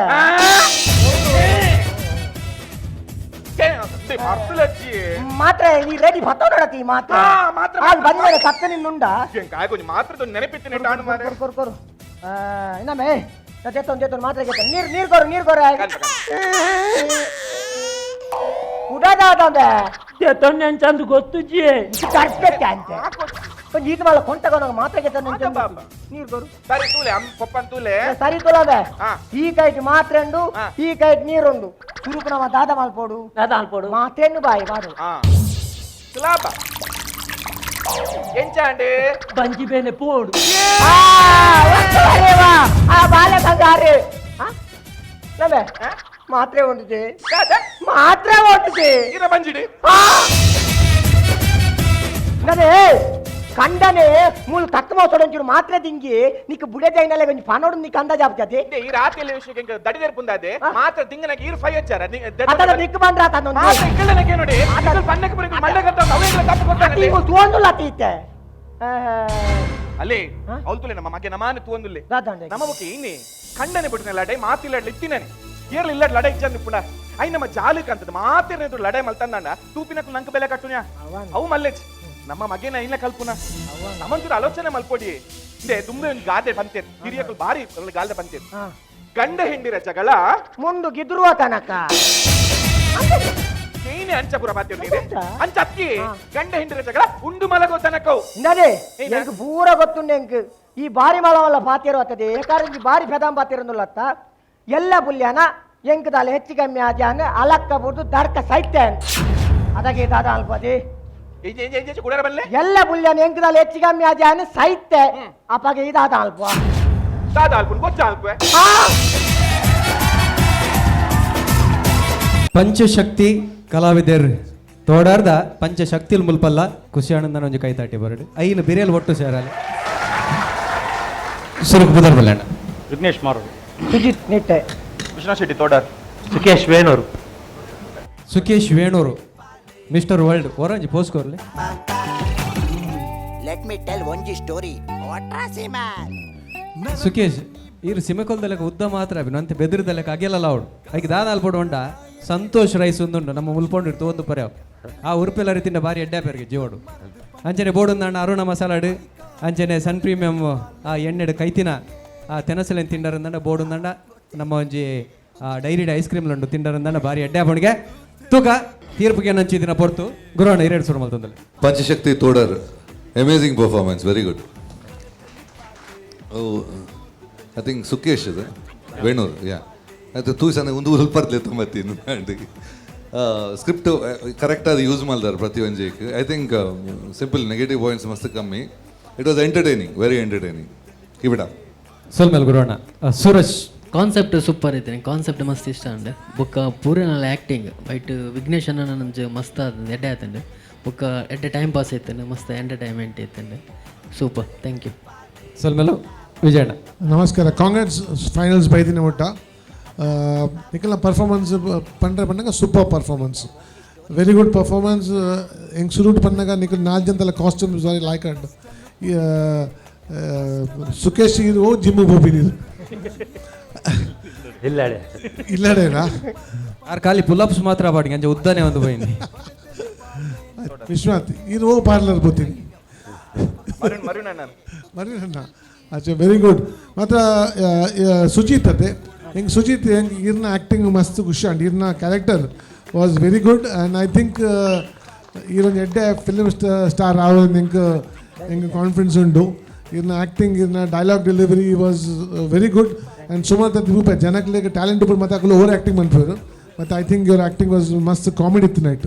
ಮರ್ತಲಚ್ಚಿ ಮಾತ್ರ ಈ ರೆಡಿ ಬತ್ತೋಡತಿ ಮಾತ್ರ ಮಾತ್ರ ಅದು ಬಂದ ಕತ್ತ ನಿನ್ನುಂಡ ಕಾಯ ಕೊಂಚ ಮಾತ್ರ ನೆನಪಿತ್ತಿನ ಟಾಣು ಮಾರೆ ಕೊರು ಕೊರು ಇನ್ನೊಮ್ಮೆ ಜೆತ್ತೊಂದು ಮಾತ್ರ ಗೆತ್ತ ನೀರ್ ಕೊರು ಉಡಾದಂದೆ ತೆತ್ತೊಂದು ಚಂದ ಗೊತ್ತು ಜಿ ಕರ್ಪೆತ್ತೆ ಅಂತೆ ಈತ వాళ్ళ ಕೊಂಟಗ ಮಾತ್ರ ಗೆತ್ತ ನೀರ್ ಕೊರು ಸರಿ ತೂಲೆ ಅಮ್ಮ ಪಪ್ಪನ್ ತೂಲೆ ಸರಿ ತೊಲದೆ ಹಾ. ಈ ಕೈಟ್ ಮಾತ್ರೆಂಡು ಈ ಕೈಟ್ ನೀರುಂಡು ಸುರುಪು ನಮ್ಮ ದಾದ ಮಲ್ಪೋಡು ಅದಾಲ್ಪೋಡು ಮಾತೆನ್ನು ಬಾಯಿ ಬಾಡು ಸುಲಾಭ ಎಂಚಾಂಡೆ ಪಂಜಿ ಬೇನೆ ಪೋಡು ಬಾಲೆ ಬಂಗಾರೆ ಮಾತ್ರೆ ಹೊಂದಿದೆ ಮಾತ್ರೆ ಹೊಂದಿದೆ ಇರ ಬಂಜಿಡಿ ನದೇ కండనే మూలు తక్కువ చూడండి మాత్రే దింగి నీకు బుడేదైనా కొంచెం పనోడు నీకు అందా చెప్తుంది ఈ రాత్రి విషయం ఇంకా దడి తెరుపుంది మాత్ర దింగనకి ఈరు ఫై వచ్చారా అతను దిక్కు బంద్రా తను ఇక్కడ ನೋಡಿ ಪನ್ನಕ್ಕೆ ಬರೀ ಮಂಡಗಂತ ಅವೇಗಳ ತಪ್ಪು ಕೊಡ್ತಾನೆ ನೀವು ತೋಂದುಲ್ಲ ತೀತೆ ಅಲ್ಲಿ ಅವಲ್ತುಲೆ ನಮ್ಮ ಮಗೆ ನಮಾನ ತೋಂದುಲ್ಲೆ ನಮ್ಮ ಮುಖಿ ಇನ್ನಿ ಕಂಡನೆ ಬಿಟ್ಟಿನ ಲಡೈ ಮಾತಿಲ್ಲ ಇತ್ತಿನನೆ ಏರ್ಲಿ ಇಲ್ಲ ಲಡೈ ಚಂದ ಪುಣ ಐ ನಮ್ಮ ಜಾಲಕ್ ಅಂತದ ಮಾತಿರ್ನೇದು ಲಡೈ ಮಲ್ತಂದಂಡ ತೂಪಿನಕು ನಂಕ ಬೆಲೆ ಕಟ್ಟುನ್ಯಾ ಅವು ಮಲ್ಲೆಚ್ ನಮ್ಮ ಮಗೇನ ಇಲ್ಲ ಕಲ್ಪುನ ನಮ್ಮಂತೂ ಆಲೋಚನೆ ಮಲ್ಪೊಡಿ ಇದೆ ದುಂಬೆ ಒಂದು ಗಾದೆ ಬಂತೇನೆ ಹಿರಿಯಕ್ಕಳು ಬಾರಿ ಗಾದೆ ಬಂತೇನೆ ಗಂಡ ಹೆಂಡಿರ ಜಗಳ ಮುಂದು ಗಿದ್ರು ತನಕ ಏನೇ ಅಂಚಪುರ ಮಾತೇನೆ ಅಂಚ ಅಕ್ಕಿ ಗಂಡ ಹೆಂಡಿರ ಜಗಳ ಉಂಡು ಮಲಗೋ ತನಕ ఇందదే నీకు పూర గొత్తుండే ఇంక ఈ భారీ మల వల్ల పాతేరు వస్తుంది ఏకారించి భారీ పెదాం పాతేరుందులತ್ತ ಎಲ್ಲ ಬುಲ್ಯಾನ ಎಂಕದಾಲ ಹೆಚ್ಚು ಕಮ್ಮಿ ಆದ್ಯಾನ ಅಲಕ್ಕ ಬಿಟ್ಟು ದರ್ಕ ಸೈತ್ಯಾನ್ ಅದಾಗೆ ದಾದ ಅಲ್ಪದಿ ಕುಡರ ಬಲ್ಲೆ ಎಲ್ಲ ಬುಲ್ಯಾನ ಎಂಕದಾಲ ಹೆಚ್ಚು ಕಮ್ಮಿ ಆದ್ಯಾನ ಸೈತ್ಯ ಅಪ್ಪಗೆ ಇದಾದ ಅಲ್ಪ ದಾದ ಅಲ್ಪ ಗೊತ್ತ ಅಲ್ಪ ಪಂಚಶಕ್ತಿ ಕಲಾವಿದರ್ ತೋಡಾರ್ದ ಪಂಚಶಕ್ತಿಲ್ ಮುಲ್ಪಲ್ಲ ಖುಷಿ ಆನಂದನ ಒಂಜಿ ಕೈತಾಟಿ ಬರಡು ಐನು ಬಿರಿಯಲ್ ಒಟ್ಟು ಸೇರಲ್ಲ ಸುರುಕು ಬುದರ್ ಬಲ್ಲಣ್ಣ ವಿಘ್ನೇಶ್ ಮಾರು ಸುಜಿತ್ ನಿಟ್ಟೆ ಕೃಷ್ಣ ಶೆಟ್ಟಿ ತೋಡರ್. ಸುಖೇಶ್ ವೇಣೂರು. ಸುಖೇಶ್ ವೇಣೂರು ಮಿಸ್ಟರ್ ವರ್ಲ್ಡ್ ಓರಂಜಿ ಪೋಸ್ಕೋರ್ಲಿ. ಲೆಟ್ ಮಿ ಟೆಲ್ ಒಂಜಿ ಸ್ಟೋರಿ. ಒಟ್ರಾಸಿ ಮ್ಯಾನ್. ಸುಖೇಶ್ ಇರು ಸಿಮೆಕೊಲ್ದಲೆಕ್ಕ ಉದ್ದ ಮಾತ್ರ ನಂತೆ ಬೆದರಿದಲೆಕ್ಕ ಅಗೆಲ್ಲ ಅವಡು ಅದಕ್ಕೆ ದಾದಾಲ್ ಪಡುವಂಡ ಸಂತೋಷ್ ರೈಸ್ ಒಂದುಂಡು ನಮ್ಮ ಮುಲ್ಪೊಂಡು ತೋಂದು ಪರ್ಯಾವ್ ಆ ಉರುಪೆಲ್ಲ ರೀತಿಯಿಂದ ಭಾರಿ ಎಡ್ಡೆ ಪೇರಿಗೆ ಜೀವಡು ಅಂಚನೆ ಬೋಡುಂದಂಡ ಅರುಣ ಮಸಾಲಾಡು ಅಂಚನೆ ಸನ್ ಪ್ರೀಮಿಯಮ್ ಆ ಎಣ್ಣೆಡು ಕೈತಿನ ಆ ತೆನಸಲೆನ್ ತಿಂಡರಂದಂಡ ಬೋಡುಂದಂಡ ನಮ್ಮ ಒಂಜಿ ಡೈರಿಡ್ ಐಸ್ ಕ್ರೀಮ್ ಉಂಡು ತಿಂಡರಂದಂಡ ಭಾರಿ ಎಡ್ಡೆ ಬಣ್ಗೆ ತೂಕ ತೀರ್ಪಿಗೆ ನಂಚಿದಿನ ಪೊರ್ತು ಗುರುವಣ್ಣ 2 ಸುರು ಮಲ್ತಂದಲ್ಲಿ. ಪಂಚಶಕ್ತಿ ತೋಡರ್ amazing performance, very good. I think Sukesh ಅದು ವೇಣೂರು, ಯಾ ಅದು ತೂಸನೆ ಒಂದು ಉಲ್ಪರ್ಲೆ ತುಂಬತ್ತೀನಿ ಸ್ಕ್ರಿಪ್ಟು ಕರೆಕ್ಟಾಗಿ ಯೂಸ್ ಮಾಡ್ದಾರೆ ಪ್ರತಿ ಒಂಜಿಗೆ. I think simple negative points ಮಸ್ತ್ ಕಮ್ಮಿ. It was entertaining, very entertaining. ಕಿವಿಡ ಸೋಲ್ಮೇಲ್ ಗುರುವಣ್ಣ. ಸೂರಜ್ ಕಾನ್ಸೆಪ್ಟ್ ಸೂಪರ್ ಐತೆ, ಕಾನ್ಸೆಪ್ಟ್ ಮಸ್ತ್ ಇಷ್ಟ ಅಂಡೆ ಬೊಕ್ಕ ಪೂರನಲ್ಲ ಆ್ಯಕ್ಟಿಂಗ್ ಬೈಟ್ ವಿಘ್ನೇಶ್ ಅನ್ನ ನಂಜು ಮಸ್ತ್ ಆದ ಎಡ್ಡೆ ಆತಂಡೆ ಬೊಕ್ಕ ಎಡ್ಡೆ ಟೈಮ್ ಪಾಸ್ ಐತಂಡೆ ಮಸ್ತ್ ಎಂಟರ್ಟೈನ್ಮೆಂಟ್ ಐತಂಡೆ ಸೂಪರ್. Thank you. ಸೋಲ್ಮೇಲು ವಿಜಯಣ್ಣ. ನಮಸ್ಕಾರ. ಕಾಂಗ್ರೆಸ್ ಫೈನಲ್ಸ್ ಬೈದಿನ ಒಟ್ಟ ನಿಖಲ್ನ ಪರ್ಫಾರ್ಮೆನ್ಸ್ ಪಂಡ್ರೆ super performance, very good performance. ಹೆಂಗೆ ಶುರುಟ್ ಪಂಡಾಗ ನಿಖಲ್ 4 ಜನತೆಲ್ಲ ಕಾಸ್ಟ್ಯೂಮ್ಸ್ ವೆರಿ ಲೈಕ್ ಅಂಡ್ ಸುಖೇಶ್ ಇರು ಜಿಮ್ಮು ಬೋಬಿ ನೀರು ಇಲ್ಲಡೇನಾ ಆರ್ ಖಾಲಿ ಪುಲ್ಅಪ್ಸ್ ಮಾತ್ರ ಬಾಡಿ ಅಂಚೆ ಉದ್ದಾನೆ ಒಂದು ಬೈನಿ ವಿಶ್ವನಾಥ್ ಇರು ಪಾರ್ಲರ್ ಬೋತೀನಿ ಮರಿನಣ್ಣ ಅಚ್ಚಾ ವೆರಿ ಗುಡ್. ಮಾತ್ರ ಸುಜಿತ್ ಅದೇ ಹೆಂಗೆ ಸುಜಿತ್ ಹೆಂಗೆ ಇರ್ನ ಆ್ಯಕ್ಟಿಂಗ್ ಮಸ್ತ್ ಖುಷಿ ಅಂಡ್ ಇರ್ನ character was very good and I think ಈರೊಂದು ಎಡ್ಡೆ ಫಿಲ್ಮ್ ಸ್ಟಾರ್ ಆಗೋದು ಹೆಂಗೆ ಕಾನ್ಫಿಡೆನ್ಸ್ ಉಂಟು. ಇರ್ನ ಆ್ಯಕ್ಟಿಂಗ್ ಇರ್ನ dialogue delivery was very good and ಸುಮಾರು ರೂಪ ಜನಕ್ಕೆ ಟ್ಯಾಲೆಂಟ್ ಉಪ್ಪು ಮತ್ತು ಹಾಕಲು ಓವರ್ ಆ್ಯಕ್ಟಿಂಗ್ ಮಾಡ್ಬೋದು. ಮತ್ತು I think your acting was ಮಸ್ತ್ ಕಾಮಿಡಿ ಇತ್ತು night.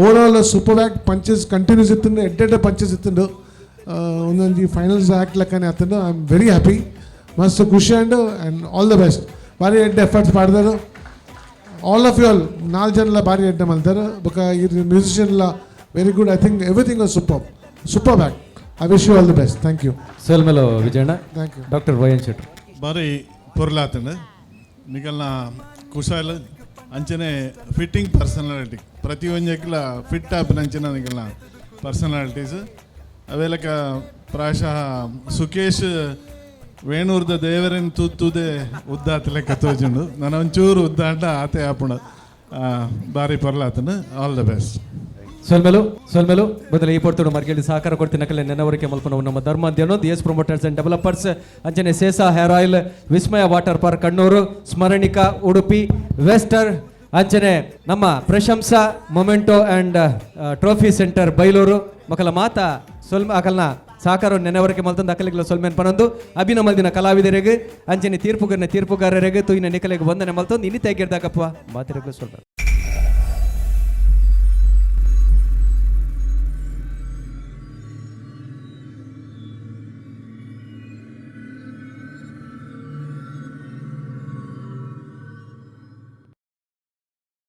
Overall super act punches continues ಇತ್ತು, ಎಡ್ಡೆ ಪಂಚಸ್ ಇತ್ತು. ಒಂದೊಂದು ಫೈನಲ್ಸ್ ಆ್ಯಕ್ಟ್ ಲೆಕ್ಕನೇ ಆತಂಡು. ಐ ಆಮ್ ವೆರಿ ಹ್ಯಾಪಿ, ಮಸ್ತ್ ಖುಷಿ ಆ್ಯಂಡ್ ಆಲ್ ದ ಬೆಸ್ಟ್. ಭಾರಿ ಎಡ್ಡೆ ಎಫರ್ಟ್ಸ್ ಮಾಡಿದಾರು ಆಲ್ ಆಫ್ ಯು ಆಲ್. 4 ಜನ ಭಾರಿ ಎಡ್ಡೆ ಮಾಡ್ತಾರೆ ಬೊಕ್ಕ ಈ ಮ್ಯೂಸಿಷಿಯನ್ ಎಲ್ಲ very good. I think everything was super act. I wish you all the best. Thank you. ಸೋಲ್ಮೇಲು ವಿಜಯಣ್ಣ. Thank you. Doctor Y N ಶೆಟ್ರು. ಬಾರಿ ಪೊರ್ಲಾತಂಡು ನಿಕಲ್ನ ಕುಶಾಲ್ ಅಂಚನೆ ಫಿಟ್ಟಿಂಗ್ ಪರ್ಸನಾಲಿಟಿ ಪ್ರತಿ ಒಂಜಕ್ಲ ಫಿಟ್ ಆಪಿನಂಚಿನ ನಿಕಲ್ನ ಪರ್ಸನಾಲಿಟೀಸ್ ಅವೆಲ್ಲಕ ಪ್ರಾಯಶಃ ಸುಖೇಶ್ ವೇಣೂರ್ದ ದೇವರನ್ನು ತೂತುದೇ ಉದ್ದಾತ ಲೆಕ್ಕ ತೋಜುಂಡು. ನಾನು ಒಂಚೂರು ಉದ್ದಾಟ ಆತೆ ಆಪುಂಡು ಬಾರಿ ಪೊರ್ಲಾತಂಡು. All the best. ಸೋಲ್ಮೇಲು ಮೊದಲ ಈ ಪೊರ್ತುಡು ಮರ್ಗೆಲ್ಲಿ ಸಹಕಾರ ಕೊಡ್ತೀನಿ ನಕಲೆ ನೆನವರಿಕೆ ಮಲ್ಪನ ನಮ್ಮ ಧರ್ಮಾಂದ್ಯನು ಎಸ್ ಪ್ರಮೋಟರ್ಸ್ ಅಂಡ್ ಡೆವಲಪರ್ಸ್ ಅಂಚನೆ Sesa hair oil, Vismaya water park Kannur, Smaranika Udupi, ವೆಸ್ಟರ್ ಅಂಚನೆ ನಮ್ಮ Prashamsa memento and trophy centre Bailur ಮಕ್ಕಳ ಮಾತಾ ಅಕಲ್ನ ಸಹಕಾರ ನೆನವರಿಕೆ ಮಲ್ತಂದು ಅಕಲಿಗಳ ಸೊಲ್ಮೇನ್ ಪನೊಂದು ಅಭಿನ ಮಲ್ದಿನ ಕಲಾವಿದರಿಗೆ ಅಂಚನೆ ತೀರ್ಪುಗಾರರಿಗೆ ತುಯಿನ ನಿಕಲಿಗೆ ವಂದನೆ ಮಲ್ತೊಂದು ಇನ್ನಿತ ಆಗಿರ್ದಾಕಪ್ಪ ಮಾತಿರಗಳು ಸ್ವಲ್ಪ